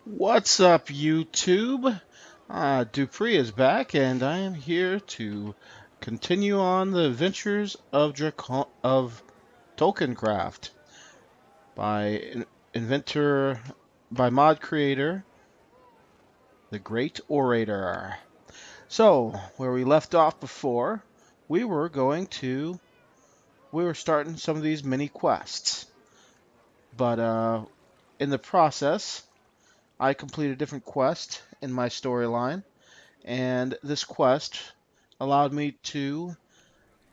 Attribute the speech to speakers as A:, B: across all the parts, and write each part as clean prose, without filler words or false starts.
A: What's up, YouTube? Dupree is back, and I am here to continue on the adventures of TolkienCraft by inventor, by mod creator, the GreatOrator. So, where we left off before, we were going to, we were starting some of these mini quests, but in the process, I completed a different quest in my storyline. And this quest allowed me to,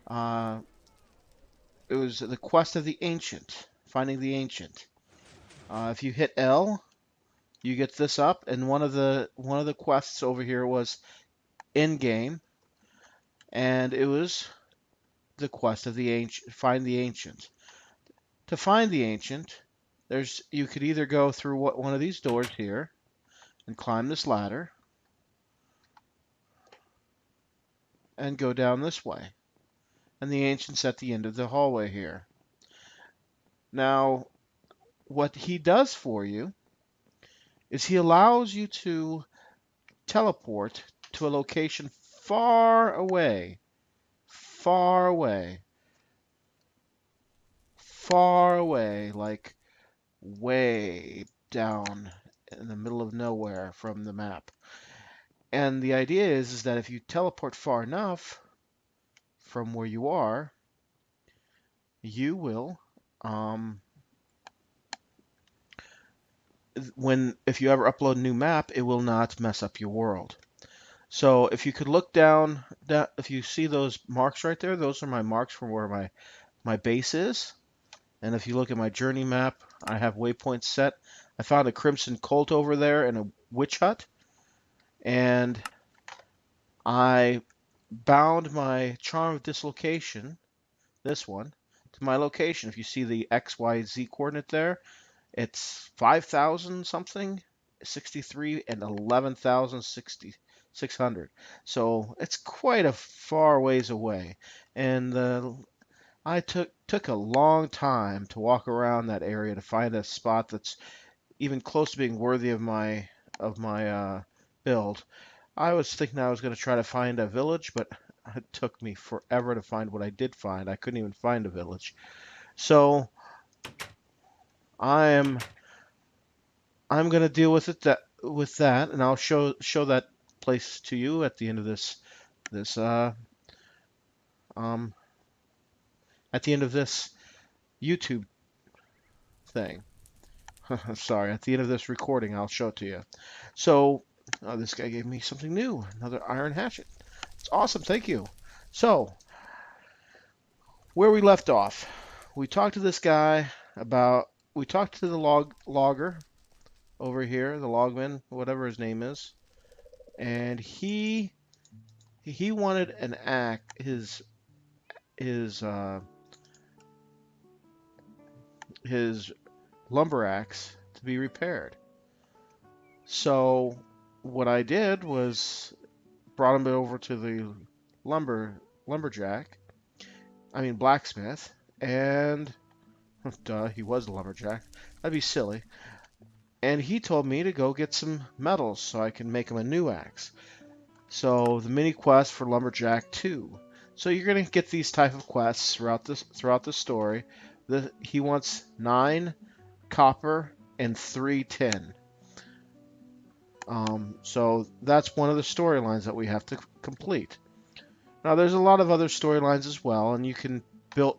A: uh, it was the quest of the ancient, finding the ancient. If you hit L, you get this up, and one of the quests over here was in game, and it was the quest of the ancient, find the ancient. To find the ancient, you could either go through one of these doors here and climb this ladder and go down this way, and the ancient's at the end of the hallway here. Now, what he does for you is he allows you to teleport to a location far away, far away, like way down in the middle of nowhere from the map. And the idea is that if you teleport far enough from where you are, you will, if you ever upload a new map, it will not mess up your world. So if you could look down, if you see those marks right there, those are my marks from where my base is. And if you look at my journey map, I have waypoints set. I found a Crimson Colt over there and a witch hut. And I bound my Charm of Dislocation, this one, to my location. If you see the XYZ coordinate there, it's 5,000 something, 63, and 11,600. So it's quite a far ways away. And I took a long time to walk around that area to find a spot that's even close to being worthy of my build. I was thinking I was going to try to find a village, but it took me forever to find what I did find. I couldn't even find a village. So I am I'm going to deal with that, and I'll show that place to you at the end of this um at the end of this YouTube thing. Sorry, at the end of this recording, I'll show it to you. So, this guy gave me something new, another iron hatchet. It's awesome, thank you. So, where we left off, we talked to this guy we talked to the logger over here, the logman, whatever his name is, and he wanted an axe, his uh, his lumber axe to be repaired. So what I did was brought him over to the lumberjack. I mean blacksmith, and duh, he was a lumberjack. That'd be silly. And he told me to go get some metals so I can make him a new axe. So the mini quest for Lumberjack 2. So you're gonna get these type of quests throughout the story. He wants 9 copper and 3 tin. So that's one of the storylines that we have to complete. Now there's a lot of other storylines as well, and you can build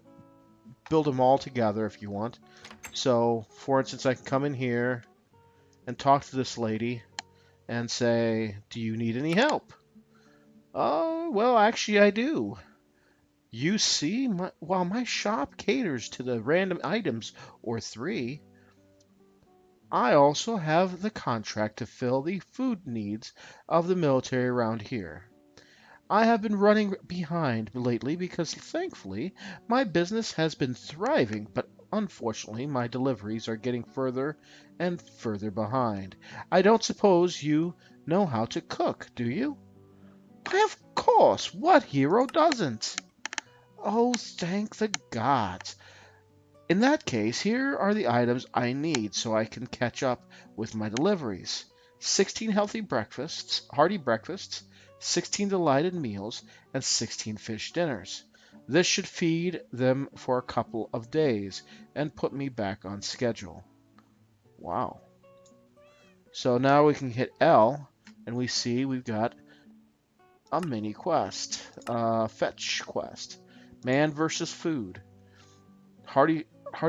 A: them all together if you want. So for instance, I can come in here and talk to this lady and say, "Do you need any help?" "Oh, well, actually I do. You see, while my shop caters to the random items or 3, I also have the contract to fill the food needs of the military around here. I have been running behind lately because, thankfully, my business has been thriving, but unfortunately, my deliveries are getting further and further behind. I don't suppose you know how to cook, do you?" "Why, of course! What hero doesn't?" "Oh, thank the gods! In that case, here are the items I need so I can catch up with my deliveries. 16 hearty breakfasts, 16 delighted meals, and 16 fish dinners. This should feed them for a couple of days and put me back on schedule. Wow. So now we can hit L, and we see we've got a mini quest, fetch quest, man versus food, hearty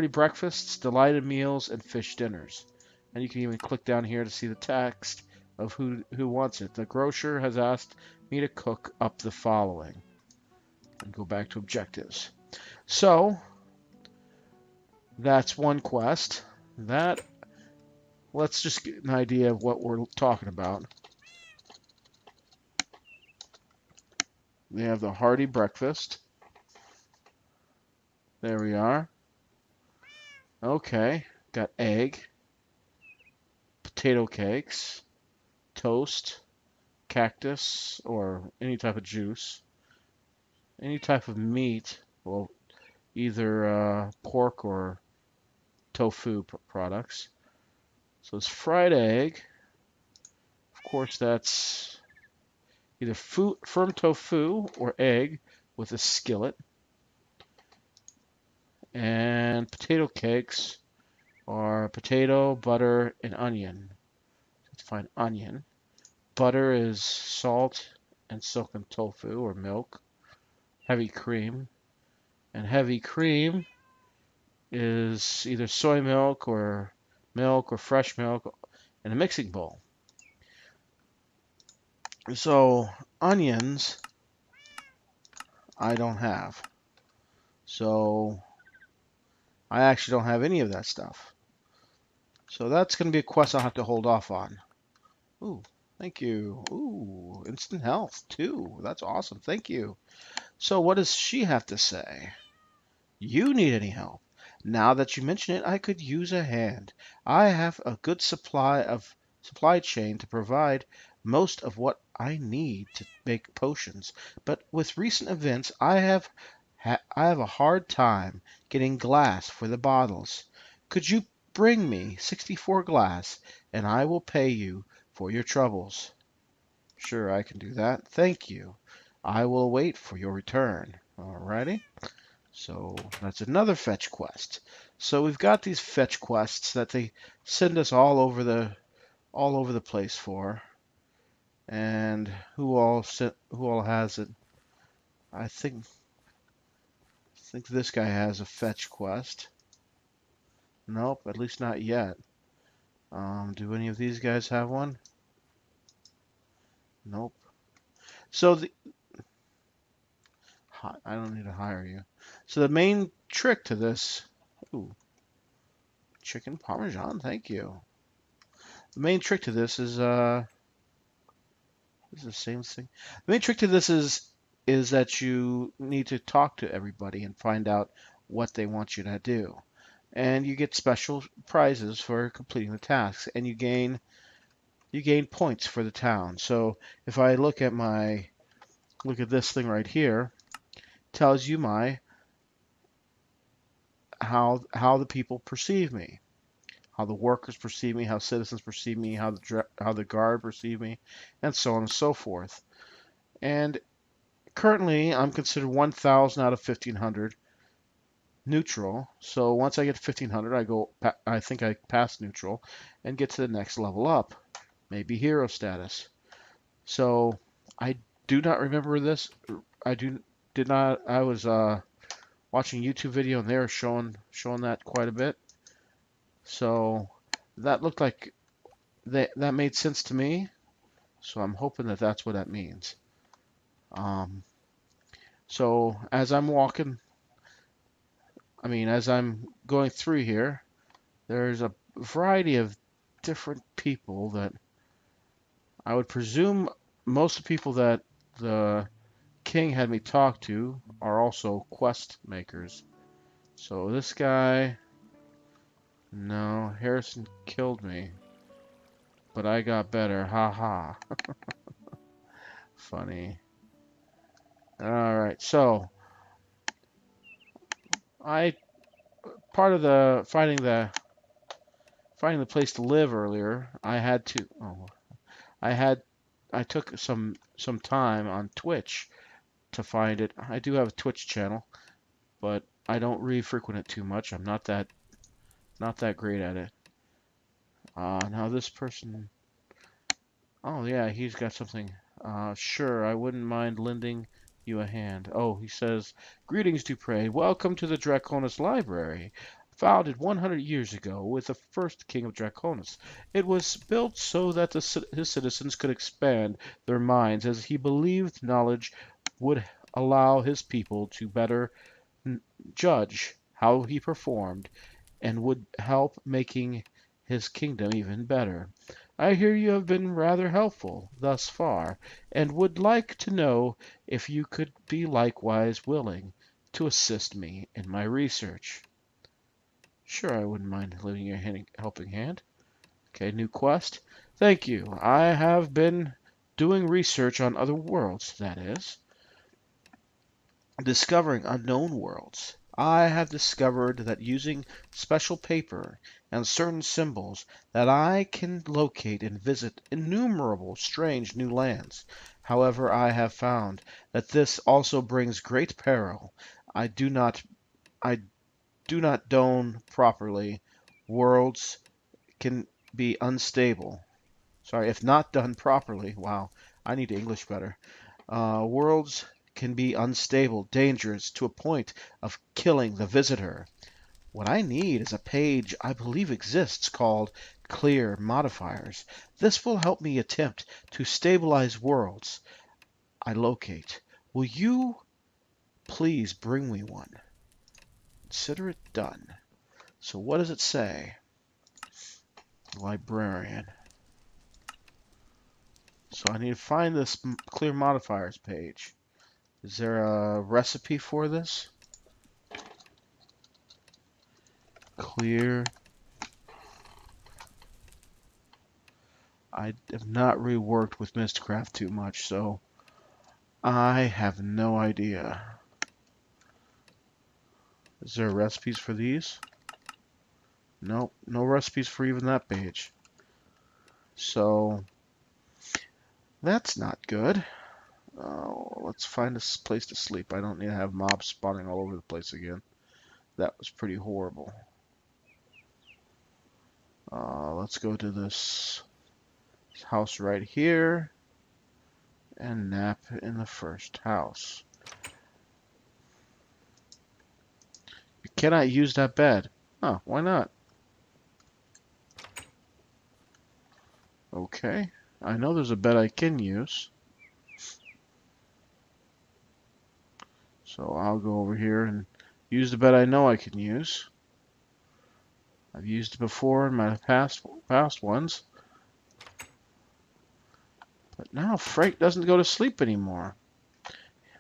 A: breakfasts, delighted meals, and fish dinners. And you can even click down here to see the text of who wants it. The grocer has asked me to cook up the following. And go back to objectives. So that's one quest. Let's just get an idea of what we're talking about. We have the hearty breakfast. There we are. Okay, got egg, potato cakes, toast, cactus, or any type of juice, any type of meat, well, either pork or tofu products. So it's fried egg. Of course, that's either firm tofu or egg with a skillet. And potato cakes are potato, butter, and onion. Let's find onion. Butter is salt and silken tofu or milk. Heavy cream. And heavy cream is either soy milk or fresh milk in a mixing bowl. So onions I don't have. So I actually don't have any of that stuff. So that's going to be a quest I'll have to hold off on. Ooh, thank you. Ooh, instant health too. That's awesome. Thank you. So what does she have to say? You need any help? Now that you mention it, I could use a hand. I have a good supply chain to provide most of what I need to make potions, but with recent events, I have a hard time getting glass for the bottles. Could you bring me 64 glass, and I will pay you for your troubles? Sure, I can do that. Thank you. I will wait for your return. Alrighty. So that's another fetch quest. So we've got these fetch quests that they send us all over the place for. And who all has it? I think this guy has a fetch quest. Nope, at least not yet. Do any of these guys have one? Nope. So I don't need to hire you. So the main trick to this, ooh, chicken parmesan, thank you. The main trick to this is the same thing. The main trick to this is that you need to talk to everybody and find out what they want you to do. And you get special prizes for completing the tasks, and you gain points for the town. So if I look at this thing right here, it tells you how the people perceive me, how the workers perceive me, how citizens perceive me, how the guard perceive me, and so on and so forth. And currently, I'm considered 1,000 out of 1,500 neutral. So once I get 1,500, I think I pass neutral and get to the next level up, maybe hero status. So I do not remember this. Did not. I was watching a YouTube video and they were showing that quite a bit. So that looked like that made sense to me. So I'm hoping that that's what that means. So as I'm going through here, there's a variety of different people that I would presume most of the people that the king had me talk to are also quest makers. So this guy, no, Harrison killed me, but I got better. Ha ha. Funny. All right, so I part of the finding the place to live earlier, I had to. Oh, I took some time on Twitch to find it. I do have a Twitch channel, but I don't really frequent it too much. I'm not that great at it. Now this person. Oh yeah, he's got something. Sure, I wouldn't mind lending you a hand. Oh, he says, "Greetings, Dupre. Welcome to the Draconis Library. Founded 100 years ago with the first king of Draconis. It was built so that his citizens could expand their minds, as he believed knowledge would allow his people to better judge how he performed and would help making his kingdom even better. I hear you have been rather helpful thus far, and would like to know if you could be likewise willing to assist me in my research." Sure, I wouldn't mind lending a helping hand. Okay, new quest. Thank you. I have been doing research on other worlds, that is, discovering unknown worlds. I have discovered that using special paper and certain symbols that I can locate and visit innumerable strange new lands. However, I have found that this also brings great peril. I do not I do not done properly. Worlds can be unstable. Sorry, if not done properly. Wow, I need English better. Worlds can be unstable, dangerous to a point of killing the visitor. What I need is a page I believe exists called Clear Modifiers. This will help me attempt to stabilize worlds I locate. Will you please bring me one? Consider it done. So what does it say? Librarian. So I need to find this Clear Modifiers page. Is there a recipe for this? Clear. I have not reworked with Mistcraft too much, so I have no idea. Is there recipes for these? Nope, no recipes for even that page. So that's not good. Let's find a place to sleep. I don't need to have mobs spawning all over the place again. That was pretty horrible. Let's go to this house right here and nap in the first house. You cannot use that bed. Huh, why not? Okay, I know there's a bed I can use. So I'll go over here and use the bed I know I can use. I've used it before in my past ones. But now Frank doesn't go to sleep anymore.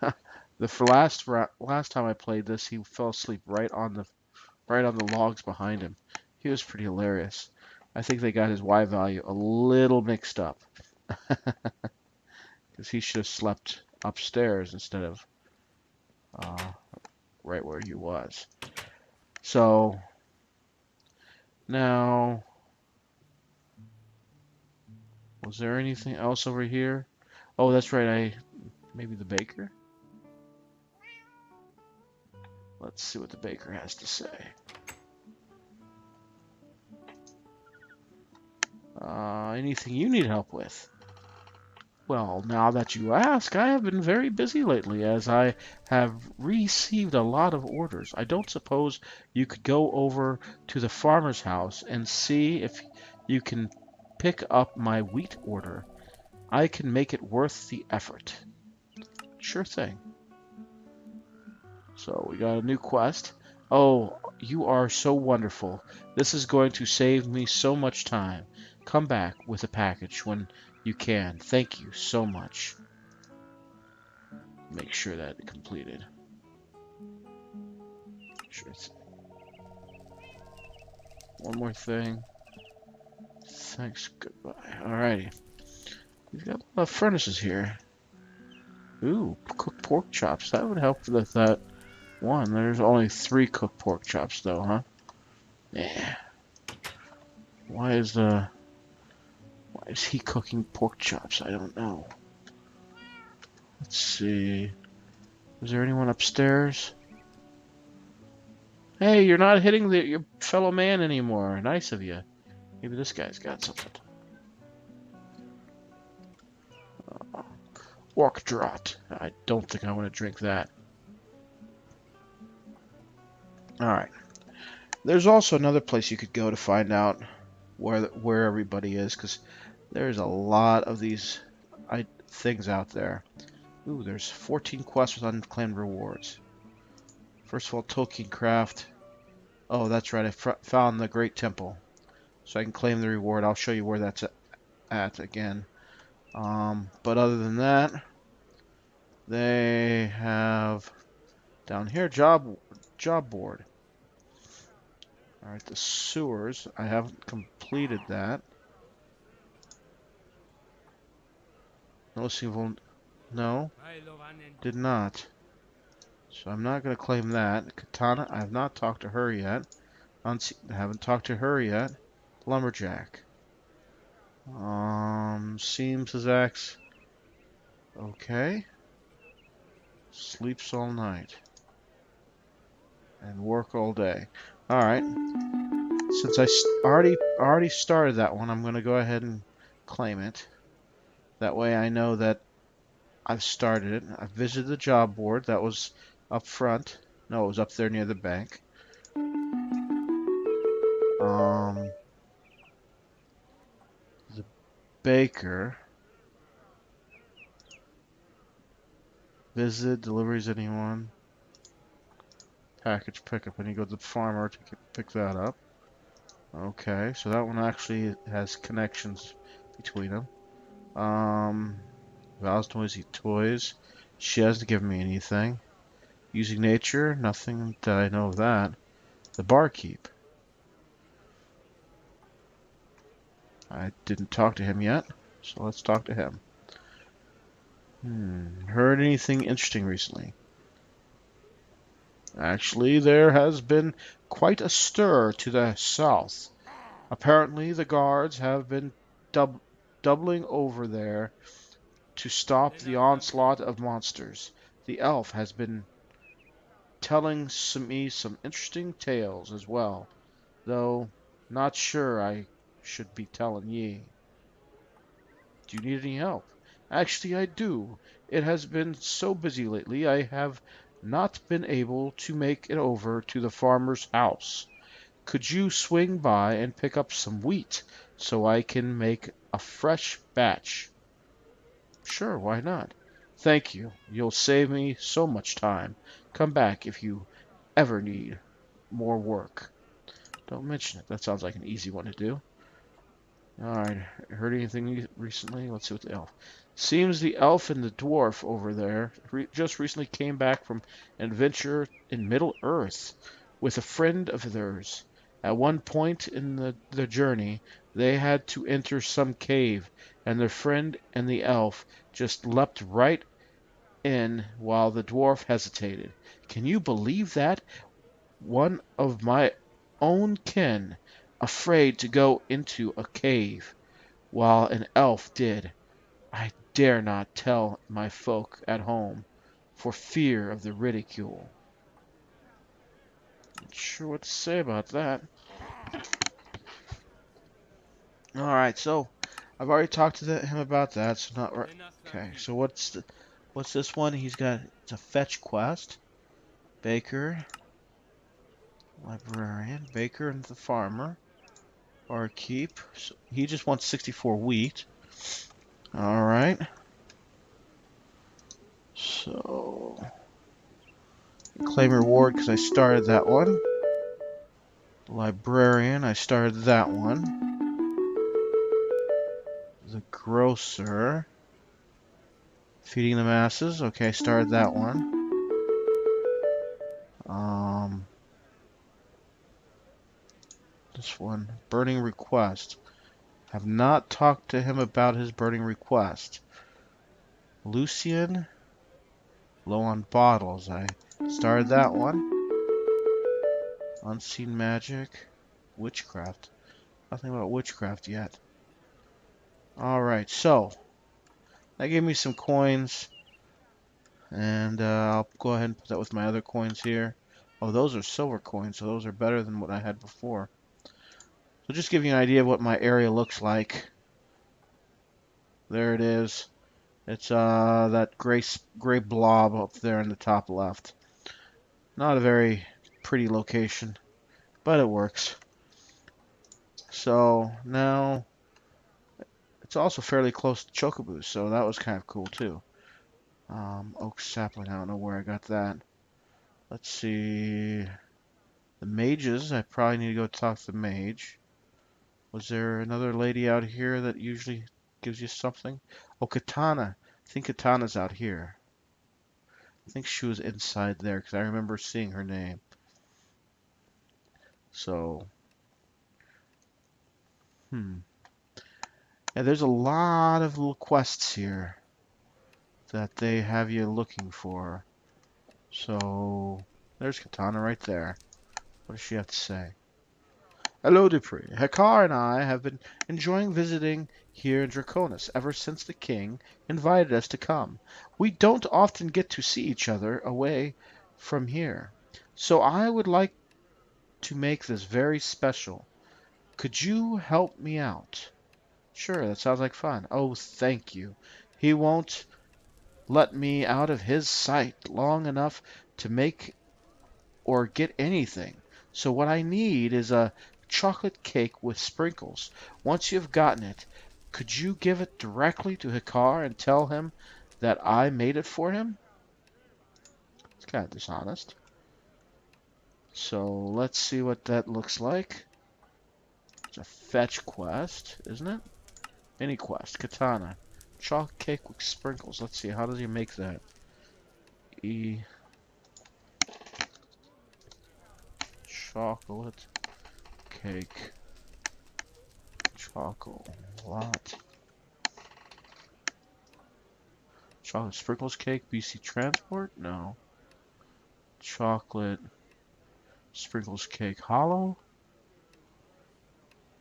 A: The last time I played this, he fell asleep right on the logs behind him. He was pretty hilarious. I think they got his Y value a little mixed up. Because he should have slept upstairs instead of right where he was. So now, was there anything else over here? Oh, that's right. Maybe the baker? Let's see what the baker has to say. Anything you need help with? Well, now that you ask, I have been very busy lately, as I have received a lot of orders. I don't suppose you could go over to the farmer's house and see if you can pick up my wheat order. I can make it worth the effort. Sure thing. So we got a new quest. Oh, you are so wonderful. This is going to save me so much time. Come back with a package when you can. Thank you so much. Make sure that it's completed. Sure thing. One more thing. Thanks. Goodbye. Alrighty. We've got a lot of furnaces here. Ooh, cooked pork chops. That would help with that one. There's only 3 cooked pork chops, though, huh? Yeah. Why is he cooking pork chops? I don't know. Let's see. Is there anyone upstairs? Hey, you're not hitting your fellow man anymore. Nice of you. Maybe this guy's got something. Orc draught. I don't think I want to drink that. Alright. There's also another place you could go to find out where everybody is, because there's a lot of these things out there. Ooh, there's 14 quests with unclaimed rewards. First of all, TolkienCraft. Oh, that's right. I found the Great Temple. So I can claim the reward. I'll show you where that's at again. But other than that, they have down here job board. Alright, the sewers. I haven't completed that. No, did not. So I'm not going to claim that. Katana, I have not talked to her yet. I haven't talked to her yet. Lumberjack. Seams his axe. Okay. Sleeps all night. And work all day. Alright. Since I already started that one, I'm going to go ahead and claim it. That way I know that I've started it. I've visited the job board. That was up front. No, it was up there near the bank. The baker. Visit, deliveries, anyone. Package pickup. And you go to the farmer to pick that up. Okay, so that one actually has connections between them. Val's Noisy Toys. She hasn't given me anything. Using nature, nothing that I know of that. The barkeep. I didn't talk to him yet, so let's talk to him. Heard anything interesting recently? Actually, there has been quite a stir to the south. Apparently, the guards have been doubling over there to stop the onslaught of monsters. The elf has been telling me some interesting tales as well, though not sure I should be telling ye. Do you need any help? Actually, I do. It has been so busy lately, I have not been able to make it over to the farmer's house. Could you swing by and pick up some wheat so I can make a fresh batch? Sure, why not? Thank you. You'll save me so much time. Come back if you ever need more work. Don't mention it. That sounds like an easy one to do. Alright, heard anything recently? Let's see what the elf. Seems the elf and the dwarf over there just recently came back from an adventure in Middle Earth with a friend of theirs. At one point in the journey, they had to enter some cave, and their friend and the elf just leapt right in while the dwarf hesitated. Can you believe that? One of my own kin, afraid to go into a cave, while an elf did. I dare not tell my folk at home, for fear of the ridicule. Not sure what to say about that. Alright, so I've already talked to him about that, so not right. Okay, so what's this one? It's a fetch quest. Baker, librarian, baker and the farmer. Barkeep. So he just wants 64 wheat. Alright. So claim reward because I started that one. Librarian, I started that one. The grocer. Feeding the masses. Okay, I started that one. This one. Burning request. Have not talked to him about his burning request. Lucian. Low on bottles. I started that one. Unseen magic. Witchcraft. Nothing about witchcraft yet. Alright, so that gave me some coins. And I'll go ahead and put that with my other coins here. Oh, those are silver coins, so those are better than what I had before. So just give you an idea of what my area looks like. There it is. It's that gray blob up there in the top left. Not a very pretty location, but it works. So now it's also fairly close to Chocobos, so that was kind of cool too. Oak sapling, I don't know where I got that. Let's see. The mages, I probably need to go talk to the mage. Was there another lady out here that usually gives you something? Oh, Katana. I think Katana's out here. I think she was inside there because I remember seeing her name. So, And there's a lot of little quests here that they have you looking for. So, there's Katana right there. What does she have to say? Hello, Dupree. Hekar and I have been enjoying visiting here in Draconis ever since the king invited us to come. We don't often get to see each other away from here, so I would like to make this very special. Could you help me out? Sure, that sounds like fun. Oh, thank you. He won't let me out of his sight long enough to make or get anything. So what I need is a chocolate cake with sprinkles. Once you've gotten it, could you give it directly to Hikar and tell him that I made it for him? It's kind of dishonest. So let's see what that looks like. It's a fetch quest, isn't it? Mini quest, Katana. Chocolate cake with sprinkles. Let's see, how does he make that? Chocolate cake. Chocolate. Chocolate sprinkles cake. BC transport? No. Chocolate sprinkles cake hollow?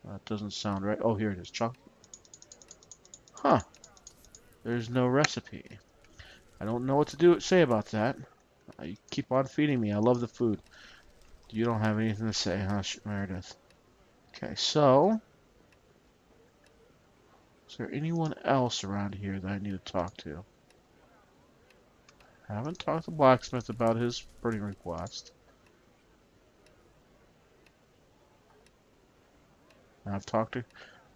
A: That doesn't sound right. Oh, here it is. Chocolate. Huh. There's no recipe. I don't know what to say about that. You keep on feeding me. I love the food. You don't have anything to say, huh, Meredith? Okay, so is there anyone else around here that I need to talk to? I haven't talked to Blacksmith about his printing request. I've talked to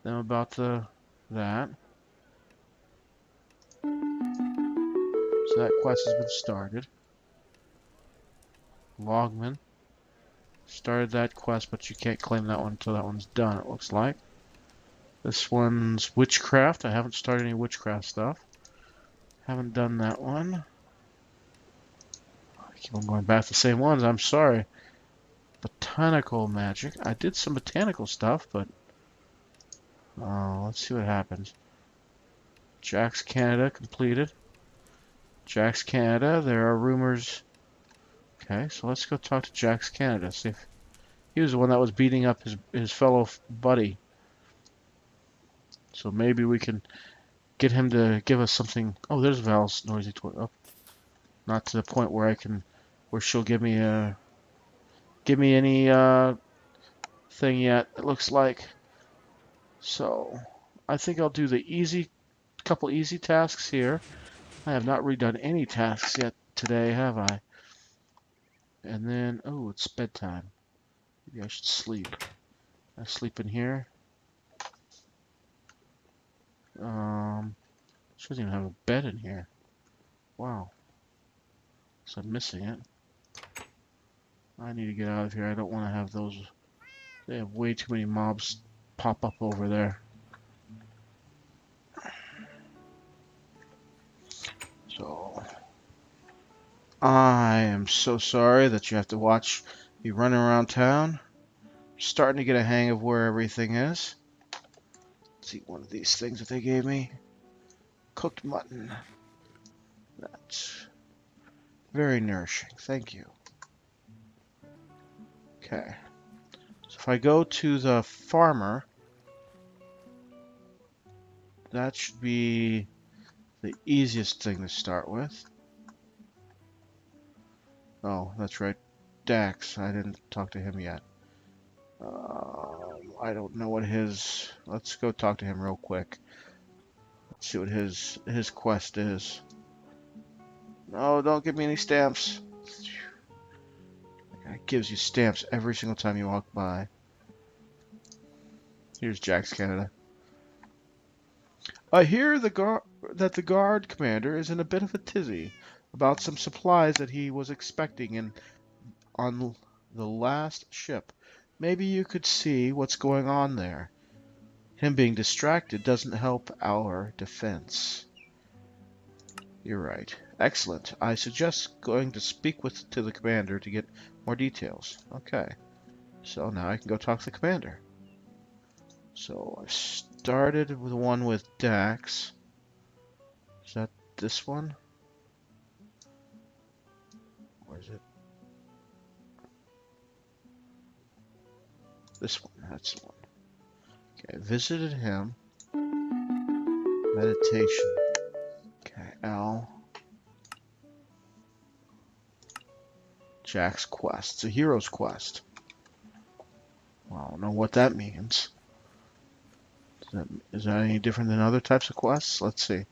A: them about that. So that quest has been started. Logman. Started that quest, but you can't claim that one until that one's done, it looks like. This one's witchcraft. I haven't started any witchcraft stuff. Haven't done that one. I keep on going back to the same ones, I'm sorry. Botanical magic. I did some botanical stuff, but let's see what happens. Jack's Canada completed. Jack's Canada, there are rumors. Okay, so let's go talk to Jack's Canada, see if he was the one that was beating up his fellow buddy. So maybe we can get him to give us something. Oh, there's Val's noisy toy. Oh, not to the point where she'll give me any thing yet. It looks like. So I think I'll do the couple easy tasks here. I have not redone any tasks yet today, have I? And then, oh, it's bedtime. Maybe I should sleep. I sleep in here. She doesn't even have a bed in here. Wow. So I'm missing it. I need to get out of here. I don't want to have those. They have way too many mobs pop up over there. So I am so sorry that you have to watch me running around town. I'm starting to get a hang of where everything is. Let's eat one of these things that they gave me. Cooked mutton. That's very nourishing. Thank you. Okay. So if I go to the farmer, that should be the easiest thing to start with. Oh, that's right. Dax. I didn't talk to him yet. I don't know what his... Let's go talk to him real quick. Let's see what his quest is. No, don't give me any stamps. It gives you stamps every single time you walk by. Here's Jack's Canada. I hear that the guard commander is in a bit of a tizzy about some supplies that he was expecting on the last ship. Maybe you could see what's going on there. Him being distracted doesn't help our defense. You're right. Excellent. I suggest going to speak to the commander to get more details. Okay. So now I can go talk to the commander. So I started with the one with Dax. Is that this one? Or is it? This one. That's the one. Okay, visited him. Meditation. Okay, L. Jack's quest. It's a hero's quest. Well, I don't know what that means. Is that any different than other types of quests? Let's see.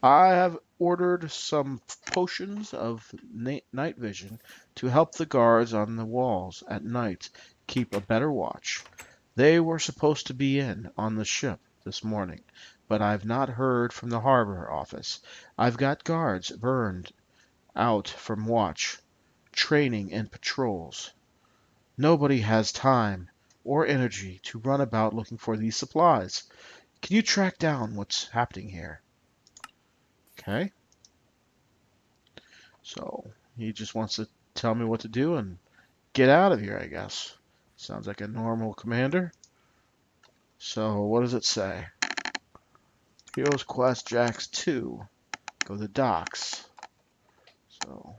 A: I have ordered some potions of night vision to help the guards on the walls at night keep a better watch. They were supposed to be in on the ship this morning, but I've not heard from the harbor office. I've got guards burned out from watch, training, and patrols. Nobody has time or energy to run about looking for these supplies. Can you track down what's happening here? Okay. So he just wants to tell me what to do and get out of here, I guess. Sounds like a normal commander. So what does it say? Heroes Quest Jax 2. Go to the docks. So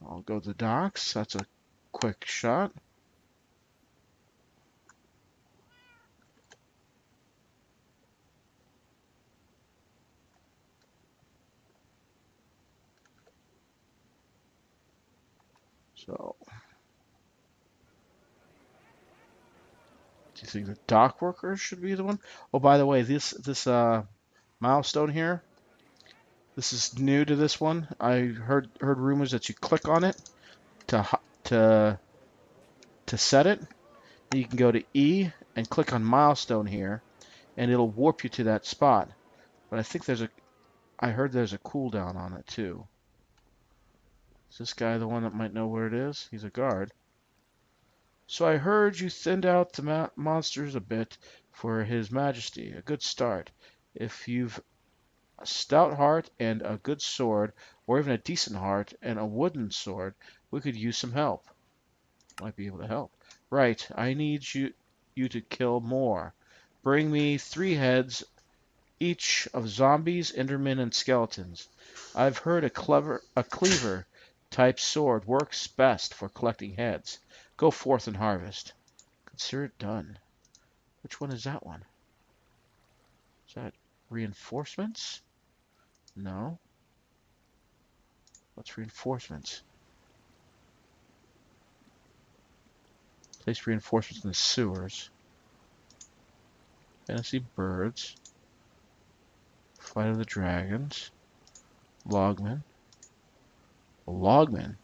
A: I'll go to the docks. That's a quick shot. So, do you think the dock workers should be the one? Oh, by the way, this milestone here, this is new to this one. I heard rumors that you click on it to set it. You can go to E and click on milestone here, and it'll warp you to that spot. But I think I heard there's a cooldown on it too. Is this guy the one that might know where it is? He's a guard. So I heard you thinned out the monsters a bit for His Majesty. A good start. If you've a stout heart and a good sword, or even a decent heart and a wooden sword, we could use some help. Might be able to help. Right, I need you to kill more. Bring me 3 heads each of zombies, endermen, and skeletons. I've heard a cleaver type sword works best for collecting heads. Go forth and harvest. Consider it done. Which one is that one? Is that reinforcements? No. What's reinforcements? Place reinforcements in the sewers. Fantasy birds. Fight of the dragons. Logman. A logman.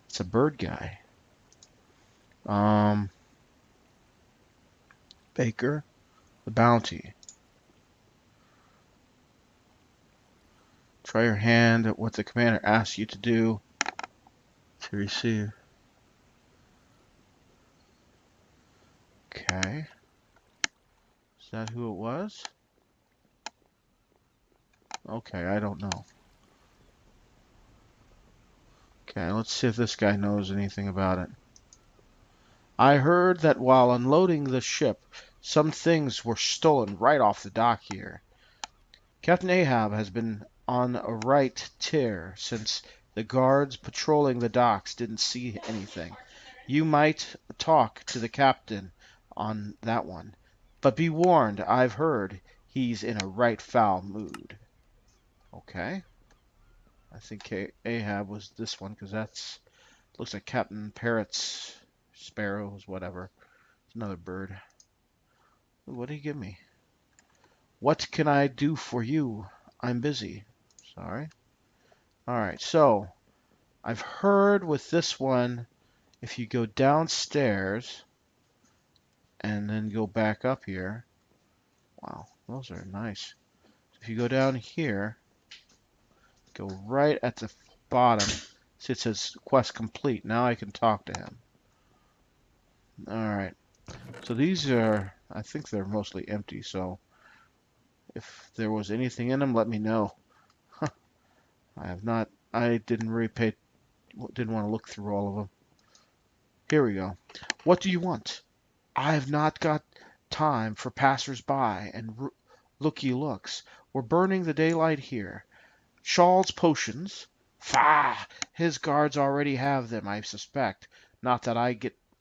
A: It's a bird guy. Baker. The bounty. Try your hand at what the commander asks you to do to receive. Okay. Is that who it was? Okay, I don't know. Okay, let's see if this guy knows anything about it. I heard that while unloading the ship, some things were stolen right off the dock here. Captain Ahab has been on a right tear since the guards patrolling the docks didn't see anything. You might talk to the captain on that one. But be warned, I've heard he's in a right foul mood. Okay. I think Ahab was this one because that's looks like Captain Parrot's sparrows, whatever. It's another bird. Ooh, what did he give me? What can I do for you? I'm busy. Sorry. All right, so I've heard with this one, if you go downstairs and then go back up here, wow, those are nice. If you go down here, go right at the bottom, see it says quest complete. Now I can talk to him. All right, so these are, I think they're mostly empty, so if there was anything in them, let me know. I didn't really didn't want to look through all of them. Here we go. What do you want? I've not got time for passers-by and looky looks. We're burning the daylight here. Shawl's potions. Faugh! His guards already have them, I suspect. Not that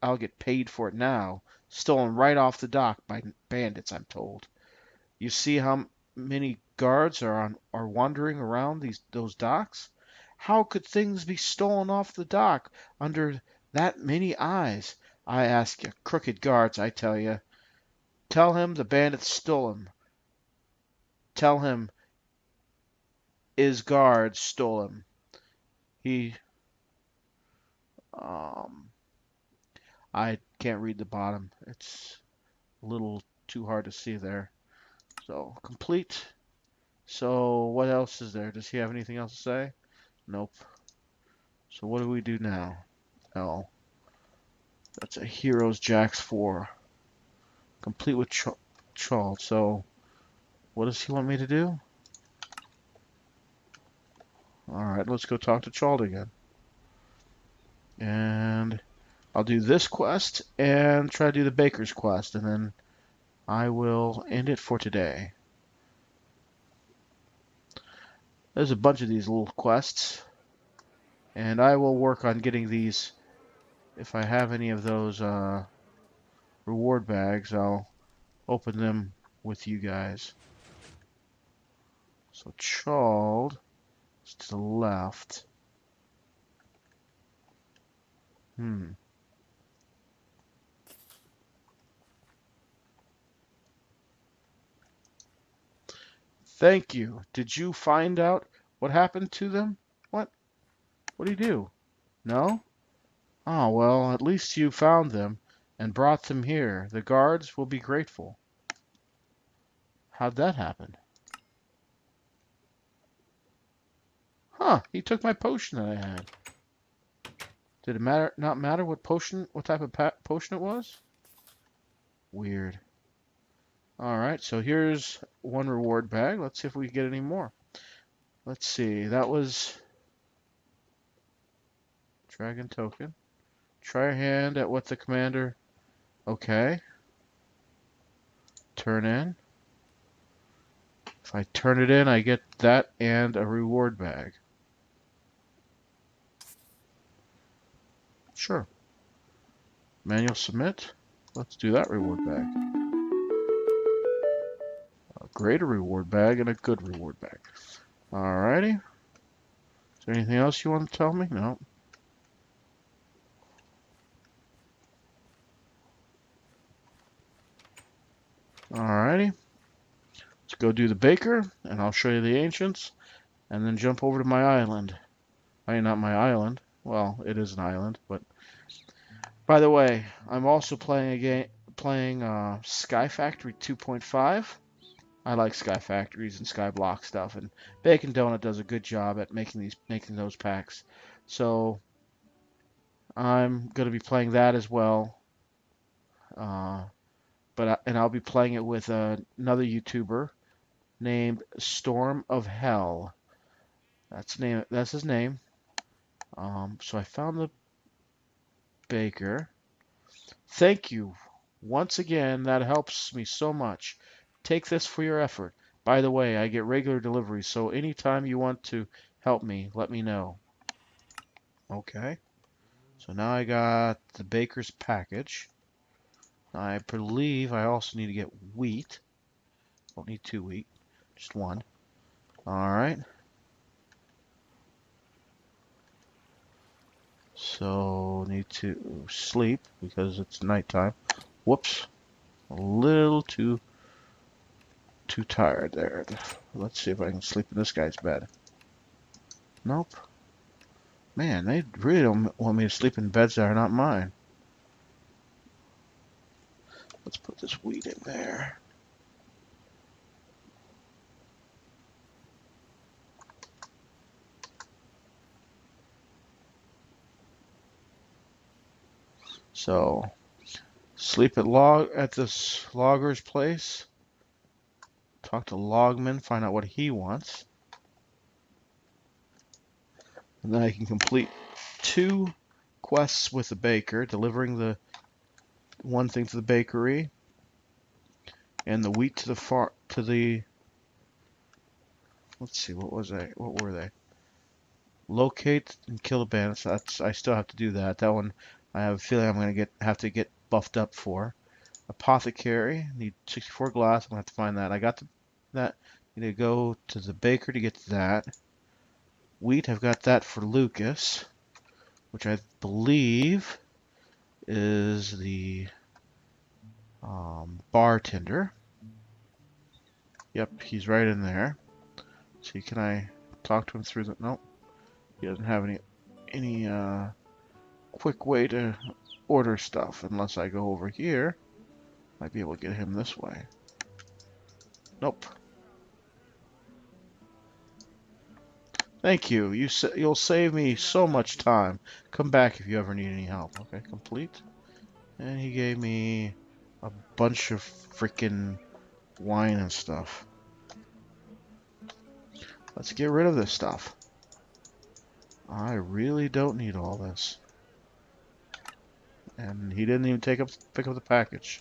A: I'll get paid for it now. Stolen right off the dock by bandits, I'm told. You see how many guards are wandering around those docks? How could things be stolen off the dock under that many eyes? I ask you, crooked guards, I tell you. Tell him the bandits stole him. Tell him his guards stole him. He, I can't read the bottom. It's a little too hard to see there. So, complete. So, what else is there? Does he have anything else to say? Nope. So, what do we do now? Oh, that's a Heroes Jax 4. Complete with Chald. So, what does he want me to do? Alright, let's go talk to Chald again. And I'll do this quest and try to do the baker's quest, and then I will end it for today. There's a bunch of these little quests, and I will work on getting these. If I have any of those reward bags, I'll open them with you guys. So Chald is to the left. Thank you. Did you find out what happened to them? What? What did he do? No? Oh, well, at least you found them and brought them here. The guards will be grateful. How'd that happen? Huh, he took my potion that I had. Did it not matter what type of potion it was? Weird. Alright, so here's one reward bag. Let's see if we can get any more. Let's see, that was Dragon Token. Try a hand at what the commander... Okay. Turn in. If I turn it in, I get that and a reward bag. Sure. Manual submit. Let's do that reward bag. A greater reward bag and a good reward bag. Alrighty. Is there anything else you want to tell me? No. Alrighty. Let's go do the baker, and I'll show you the ancients, and then jump over to my island. I mean, not my island. Well, it is an island, but... By the way, I'm also playing Sky Factory 2.5. I like Sky Factories and Skyblock stuff, and Bacon Donut does a good job at making those packs. So I'm going to be playing that as well. And I'll be playing it with another YouTuber named Storm of Hell. That's his name. So I found the baker. Thank you once again. That helps me so much. Take this for your effort. By the way, I get regular deliveries, so anytime you want to help me, let me know. Okay. So now I got the baker's package. I believe I also need to get wheat. Don't need 2 wheat, just 1. Alright. So need to sleep because it's nighttime. Whoops. A little too tired there. Let's see if I can sleep in this guy's bed. Nope. Man, they really don't want me to sleep in beds that are not mine. Let's put this wheat in there. So, sleep at this logger's place. Talk to Logman, find out what he wants. And then I can complete 2 quests with the baker, delivering the one thing to the bakery and the wheat to the let's see, what were they? Locate and kill the bandits. I still have to do that. That one I have a feeling I'm gonna have to get buffed up for. Apothecary, need 64 glass. I'm gonna have to find that. I got that. Need to go to the baker to get that. Wheat, I've got that for Lucas, which I believe is the bartender. Yep, he's right in there. See, can I talk to him through the... Nope. He doesn't have any quick way to order stuff unless I go over here. Might be able to get him this way. Nope. Thank you. You'll save me so much time. Come back if you ever need any help. Okay, complete. And he gave me a bunch of freaking wine and stuff. Let's get rid of this stuff. I really don't need all this. And he didn't even pick up the package.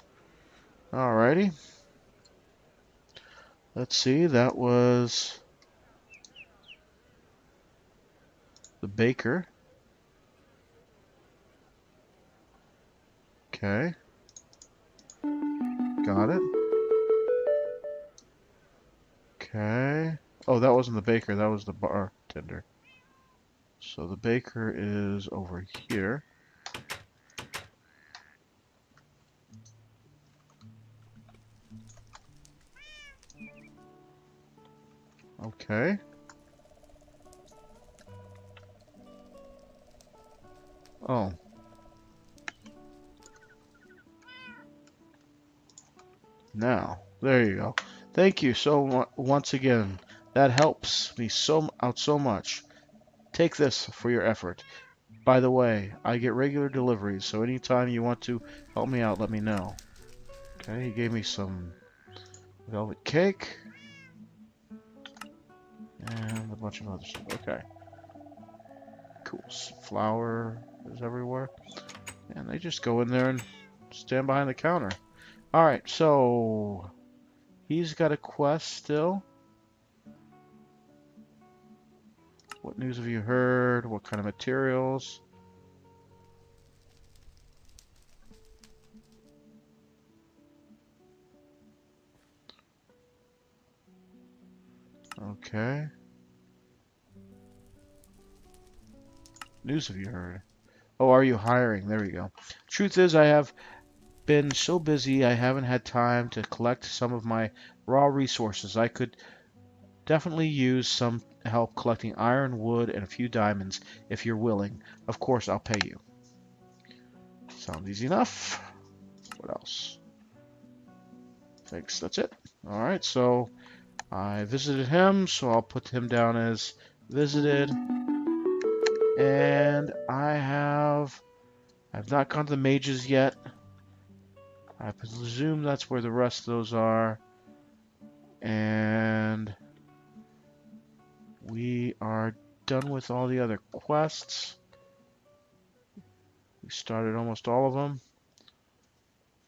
A: Alrighty. Let's see, that was the baker. Okay. Got it. Okay. Oh, that wasn't the baker, that was the bartender. So the baker is over here. Okay. Oh. Now, there you go. Thank you once again. That helps me out so much. Take this for your effort. By the way, I get regular deliveries, so anytime you want to help me out, let me know. Okay, he gave me some velvet cake. And a bunch of other stuff. Okay. Cool. Flour is everywhere. And they just go in there and stand behind the counter. Alright, so he's got a quest still. What news have you heard? What kind of materials? Okay. News have you heard? Oh, are you hiring? There we go. Truth is, I have been so busy I haven't had time to collect some of my raw resources. I could definitely use some help collecting iron, wood, and a few diamonds if you're willing. Of course, I'll pay you. Sounds easy enough. What else? Thanks, that's it. Alright, so I visited him, so I'll put him down as visited. And I've not gone to the mages yet. I presume that's where the rest of those are. And we are done with all the other quests. We started almost all of them.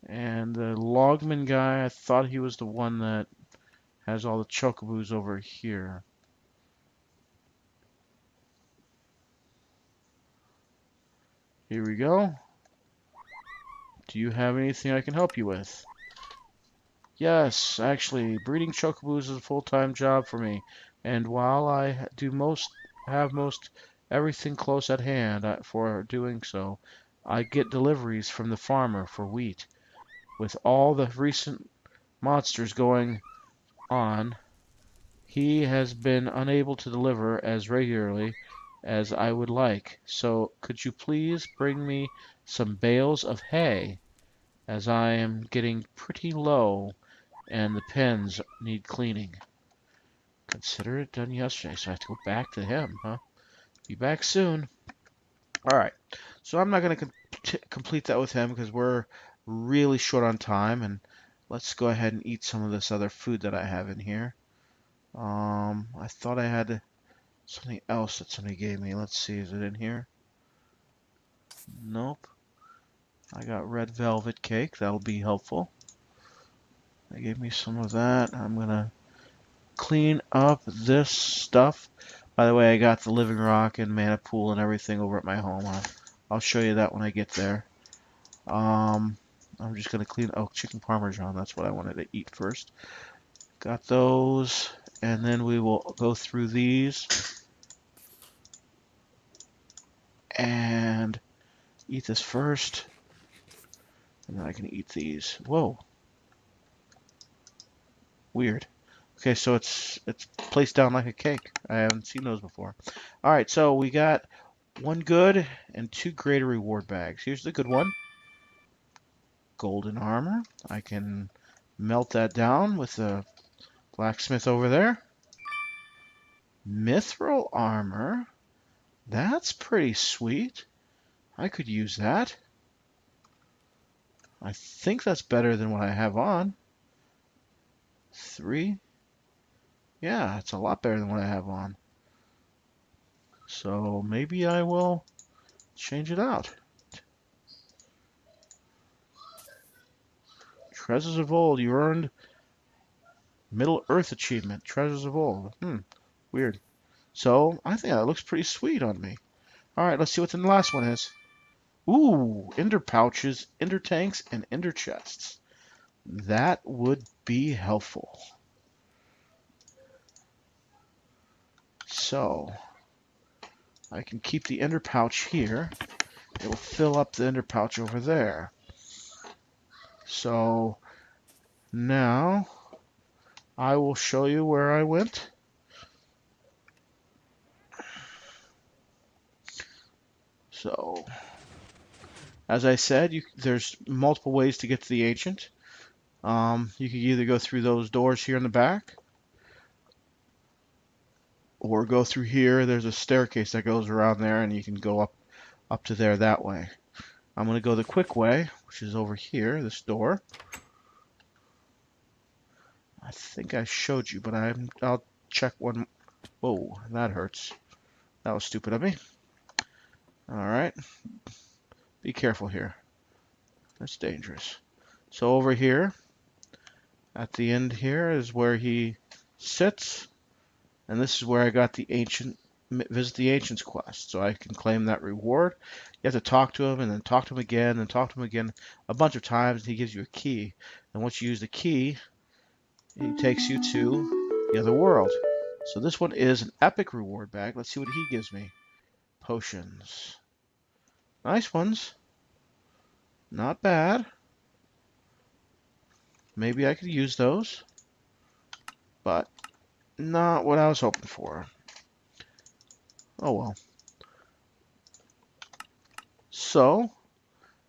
A: And the logman guy, I thought he was the one that has all the chocobos over here. Here we go. Do you have anything I can help you with? Yes, actually, breeding chocobos is a full-time job for me, and while I do have most everything close at hand for doing so, I get deliveries from the farmer for wheat. With all the recent monsters going on, he has been unable to deliver as regularly as I would like. So could you please bring me some bales of hay, as I am getting pretty low and the pens need cleaning. Consider it done yesterday, so I have to go back to him, huh? Be back soon. All right. So I'm not going to complete that with him because we're really short on time, and let's go ahead and eat some of this other food that I have in here. I thought I had something else that somebody gave me. Let's see, is it in here? Nope. I got red velvet cake. That'll be helpful. They gave me some of that. I'm gonna clean up this stuff. By the way, I got the living rock and mana pool and everything over at my home. I'll show you that when I get there. I'm just gonna clean. Oh, chicken parmesan. That's what I wanted to eat first. Got those, and then we will go through these and eat this first, and then I can eat these. Whoa, weird. Okay, so it's placed down like a cake. I haven't seen those before. All right, so we got one good and two greater reward bags. Here's the good one. Golden armor. I can melt that down with the blacksmith over there. Mithril armor. That's pretty sweet. I could use that. I think that's better than what I have on. 3. Yeah, it's a lot better than what I have on. So maybe I will change it out. Treasures of Old. You earned Middle Earth achievement. Treasures of Old. Weird. So I think that looks pretty sweet on me. All right, let's see what the last one is. Ooh, ender pouches, ender tanks, and ender chests. That would be helpful. So I can keep the ender pouch here. It will fill up the ender pouch over there. So now I will show you where I went. So, as I said, there's multiple ways to get to the ancient. You can either go through those doors here in the back, or go through here. There's a staircase that goes around there, and you can go up to there that way. I'm going to go the quick way, which is over here, this door. I think I showed you, but I'll check one. Whoa, that hurts. That was stupid of me. All right. Be careful here. That's dangerous. So over here, at the end here, is where he sits. And this is where I got the visit the ancients quest. So I can claim that reward. You have to talk to him, and then talk to him again, and talk to him again a bunch of times, and he gives you a key. And once you use the key, he takes you to the other world. So this one is an epic reward bag. Let's see what he gives me. Potions. Nice ones. Not bad. Maybe I could use those, but not what I was hoping for. Oh well. So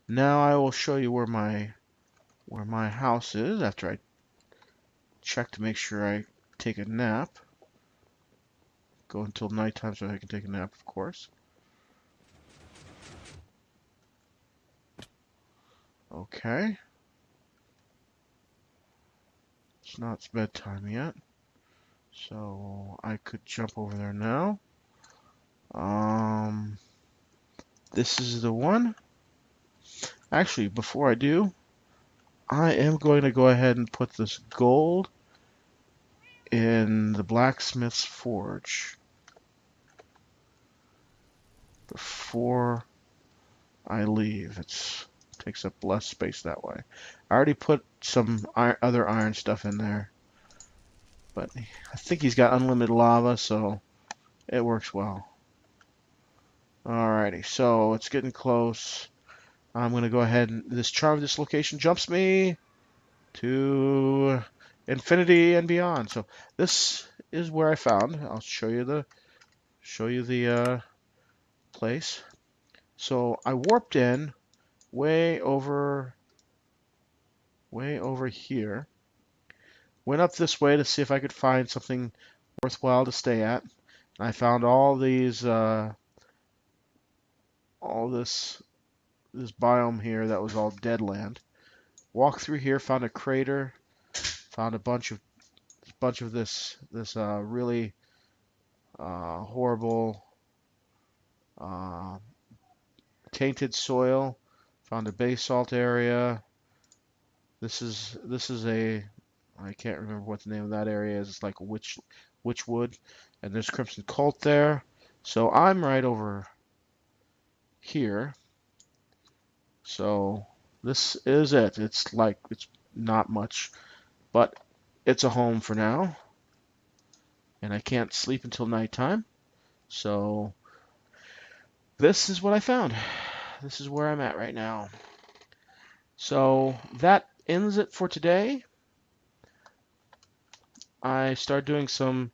A: now I will show you where my house is after I check to make sure I take a nap. Go until nighttime so I can take a nap, of course. Okay. It's not bedtime yet, so I could jump over there now. This is the one. Actually, before I do, I am going to go ahead and put this gold in the blacksmith's forge before I leave. It takes up less space that way. I already put some other iron stuff in there, but I think he's got unlimited lava, so it works well. Alrighty, so it's getting close. I'm going to go ahead and this charm of this location jumps me to infinity and beyond. So this is where I found. I'll show you the place. So I warped in way over here. Went up this way to see if I could find something worthwhile to stay at. And I found all these all this biome here that was all dead land. Walked through here, found a crater, found a bunch of this really horrible tainted soil. Found a basalt area. This is a I can't remember what the name of that area is. It's like witchwood, and there's Crimson Cult there. So I'm right over here. So this is it. It's not much, but it's a home for now. And I can't sleep until nighttime. So this is what I found. This is where I'm at right now. So that ends it for today. I started doing some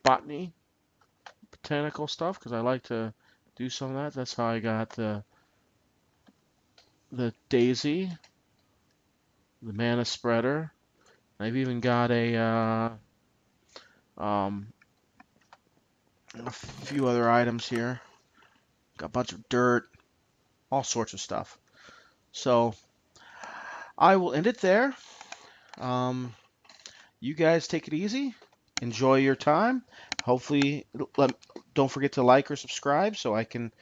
A: botany, botanical stuff because I like to do some of that. That's how I got the daisy, the mana spreader. I've even got a few other items here. Got a bunch of dirt, all sorts of stuff. So I will end it there. You guys take it easy. Enjoy your time. Hopefully, don't forget to like or subscribe so I can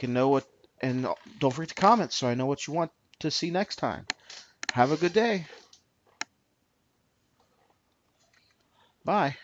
A: know what, and don't forget to comment so I know what you want to see next time. Have a good day. Bye.